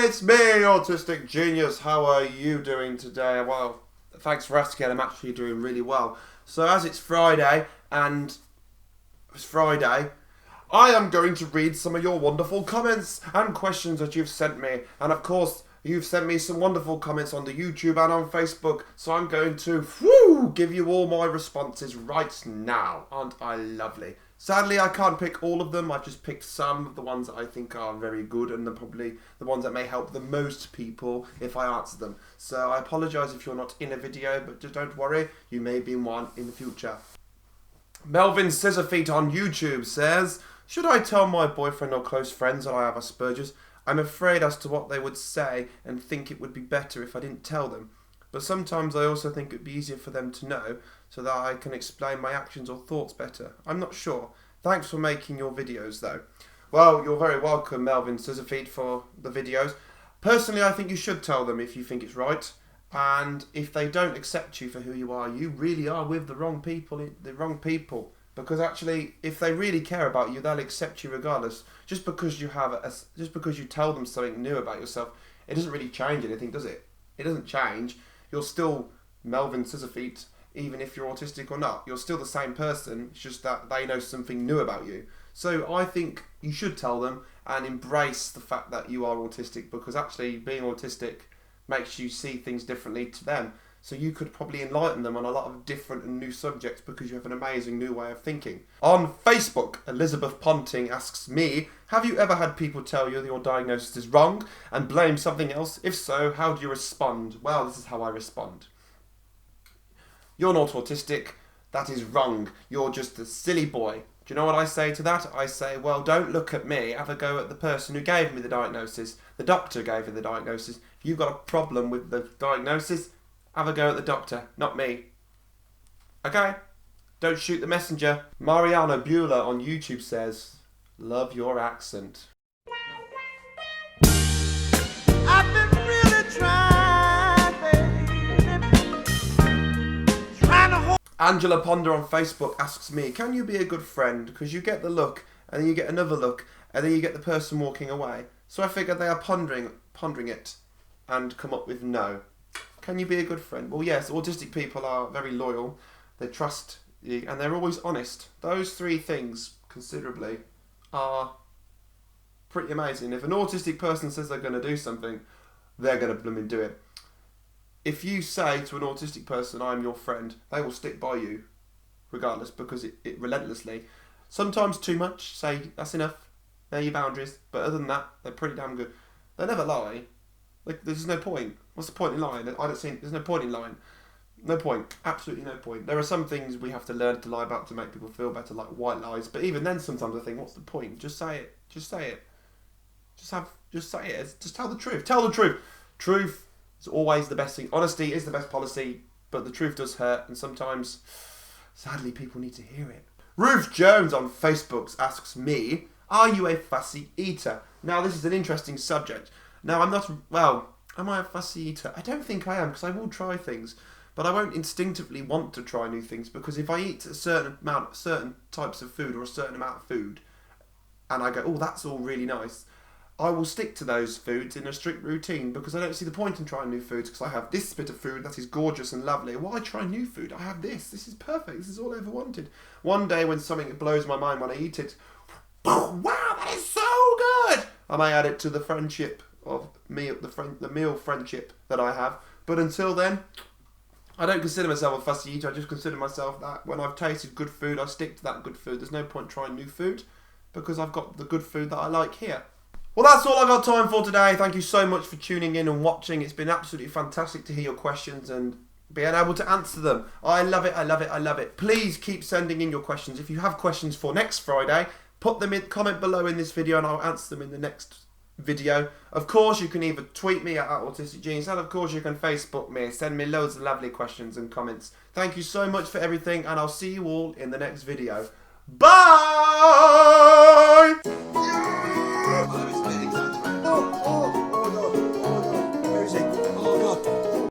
It's me, Autistic Genius. How are you doing today? Well, thanks for asking. I'm actually doing really well. So as it's Friday, I am going to read some of your wonderful comments and questions that you've sent me. And of course, you've sent me some wonderful comments on the YouTube and on Facebook. So I'm going to give you all my responses right now. Aren't I lovely? Sadly, I can't pick all of them. I've just picked some of the ones that I think are very good and they're probably the ones that may help the most people if I answer them. So I apologise if you're not in a video, but just don't worry, you may be in one in the future. Melvin Scissorfeet on YouTube says, should I tell my boyfriend or close friends that I have Asperger's? I'm afraid as to what they would say and think it would be better if I didn't tell them. But sometimes I also think it'd be easier for them to know so that I can explain my actions or thoughts better. I'm not sure. Thanks for making your videos though. Well, you're very welcome, Melvin Scissorfeet, for the videos. Personally, I think you should tell them if you think it's right. And if they don't accept you for who you really are with the wrong people. Because actually, if they really care about you, they'll accept you regardless. Just because you tell them something new about yourself, it doesn't really change anything, does it? It doesn't change. You're still Melvin Scissorfeet, even if you're autistic or not. You're still the same person. It's just that they know something new about you. So I think you should tell them and embrace the fact that you are autistic, because actually being autistic makes you see things differently to them. So you could probably enlighten them on a lot of different and new subjects because you have an amazing new way of thinking. On Facebook, Elizabeth Ponting asks me, have you ever had people tell you that your diagnosis is wrong and blame something else? If so, how do you respond? Well, this is how I respond. You're not autistic. That is wrong. You're just a silly boy. Do you know what I say to that? I say, well, don't look at me. Have a go at the person who gave me the diagnosis. The doctor gave me the diagnosis. If you've got a problem with the diagnosis, have a go at the doctor, not me. Okay? Don't shoot the messenger. Mariana Bueller on YouTube says, love your accent. I've been really trying, baby. Angela Ponder on Facebook asks me, can you be a good friend? Because you get the look, and then you get another look, and then you get the person walking away. So I figured they are pondering it, and come up with no. Can you be a good friend? Well, yes, autistic people are very loyal. They trust you, and they're always honest. Those three things, considerably, are pretty amazing. If an autistic person says they're going to do something, they're going to blooming do it. If you say to an autistic person, I'm your friend, they will stick by you, regardless, because it relentlessly. Sometimes too much, say, that's enough, they're your boundaries. But other than that, they're pretty damn good. They never lie. Like, there's no point. What's the point in lying? There's no point in lying. No point. Absolutely no point. There are some things we have to learn to lie about to make people feel better, like white lies. But even then, sometimes I think, what's the point? Just say it. Just say it. Just say it. Just tell the truth. Tell the truth. Truth is always the best thing. Honesty is the best policy, but the truth does hurt, and sometimes, sadly, people need to hear it. Ruth Jones on Facebook asks me, are you a fussy eater? Now, this is an interesting subject. Now, am I a fussy eater? I don't think I am, because I will try things, but I won't instinctively want to try new things, because if I eat a certain types of food or a certain amount of food, and I go, oh, that's all really nice, I will stick to those foods in a strict routine, because I don't see the point in trying new foods, because I have this bit of food that is gorgeous and lovely. Why try new food? I have this. This is perfect. This is all I ever wanted. One day when something blows my mind when I eat it, wow, that is so good! I may add it to the friendship of the meal friendship that I have. But until then, I don't consider myself a fussy eater. I just consider myself that when I've tasted good food, I stick to that good food. There's no point trying new food, because I've got the good food that I like here. Well, that's all I've got time for today. Thank you so much for tuning in and watching. It's been absolutely fantastic to hear your questions and being able to answer them. I love it, I love it, I love it. Please keep sending in your questions. If you have questions for next Friday, put them in, comment below in this video, and I'll answer them in the next video. Of course, you can either tweet me at Autistic Genius, and of course you can Facebook me. Send me loads of lovely questions and comments. Thank you so much for everything, and I'll see you all in the next video. Bye!